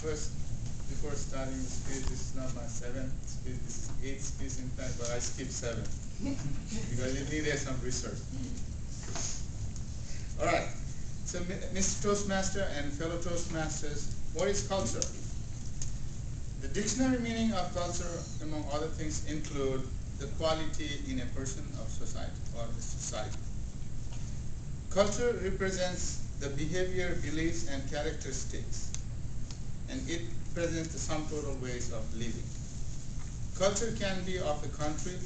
First, before starting the speech, this is not my seventh speech, this is eighth speech in fact, but I skipped seven because it needed some research. All right, so Mr. Toastmaster and fellow Toastmasters, what is culture? The dictionary meaning of culture, among other things, include the quality in a person of society or a society. Culture represents the behavior, beliefs, and characteristics, and it presents the sum total ways of living. Culture can be of a country,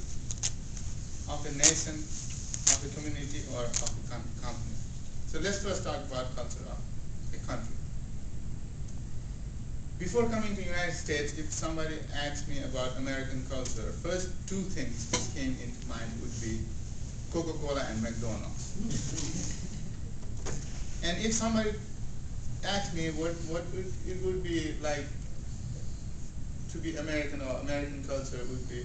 of a nation, of a community, or of a company. So let's first talk about culture of a country. Before coming to the United States, if somebody asked me about American culture, first two things that came into mind would be Coca-Cola and McDonald's. And if somebody asked me what it would be like to be American or American culture, would be,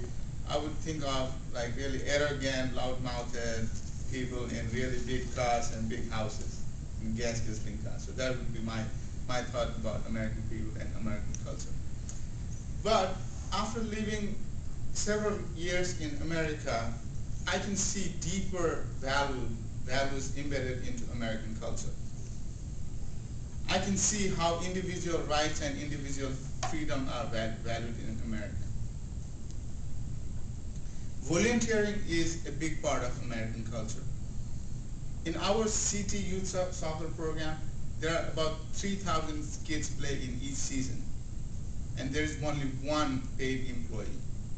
I would think of like really arrogant, loud-mouthed people in really big cars and big houses and gas-guzzling cars. So that would be my thought about American people and American culture. But after living several years in America, I can see deeper values embedded into American culture. I can see how individual rights and individual freedom are valued in America. Volunteering is a big part of American culture. In our city youth soccer program, there are about 3,000 kids play in each season, and there is only one paid employee,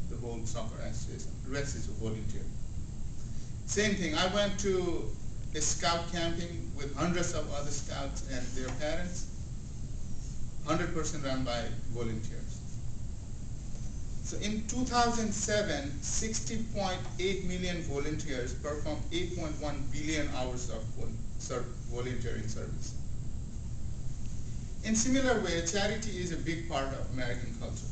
the whole soccer association. The rest is a volunteer. Same thing, I went to a scout camping with hundreds of other scouts and their parents, 100% run by volunteers. So in 2007, 60.8 million volunteers performed 8.1 billion hours of volunteering service. In similar way, charity is a big part of American culture.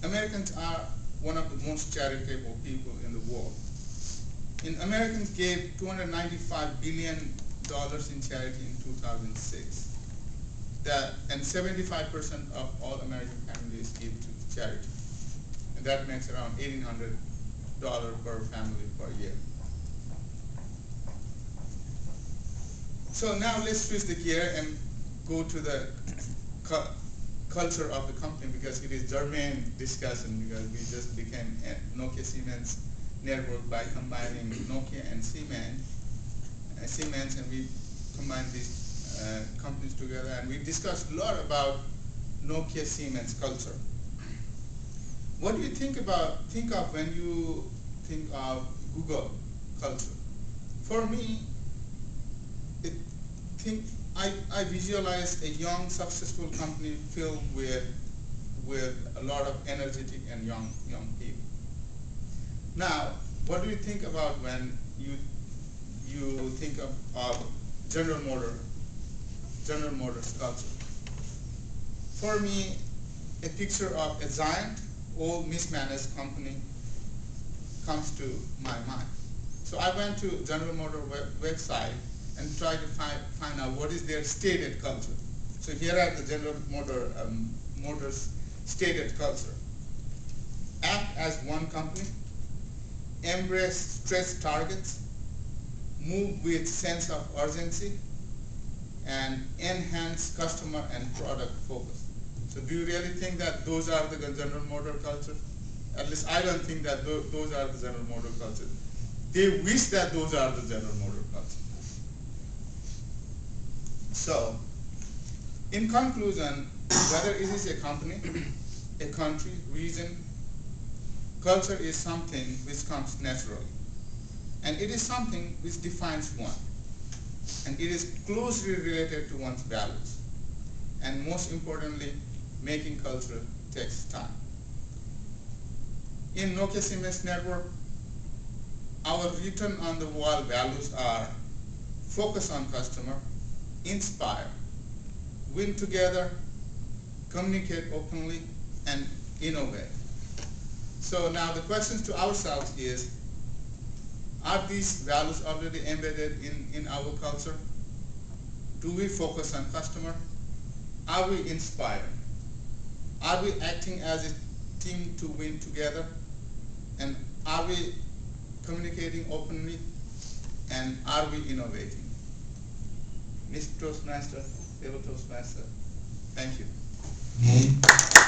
Americans are one of the most charitable people in the world. Americans gave $295 billion in charity in 2006. And 75% of all American families give to charity. And that makes around $1,800 per family per year. So now let's switch the gear and go to the culture of the company, because it is germane discussion, because we just became Nokia Siemens network by combining Nokia and Siemens, and we combined these companies together, and we discussed a lot about Nokia Siemens culture. What do you think of when you think of Google culture? For me, I visualize a young, successful company filled with a lot of energetic and young people. Now, what do you think about when you think of General Motors culture? For me, a picture of a giant, old, mismanaged company comes to my mind. So I went to General Motors website and tried to find out what is their stated culture. So here are the General Motors stated culture. Act as one company, embrace stretch targets, move with sense of urgency, and enhance customer and product focus. So do you really think that those are the General Motors culture? At least I don't think that those are the General Motors culture. They wish that those are the General Motors culture. So, in conclusion, whether it is a company, a country, region, culture is something which comes naturally. And it is something which defines one. And it is closely related to one's values. And most importantly, making culture takes time. In Nokia Siemens Network, our written on the wall values are focus on customer, inspire, win together, communicate openly, and innovate. So now the questions to ourselves is, are these values already embedded in our culture? Do we focus on customer? Are we inspired? Are we acting as a team to win together? And are we communicating openly? And are we innovating? Mr. Toastmaster, fellow Toastmaster, thank you.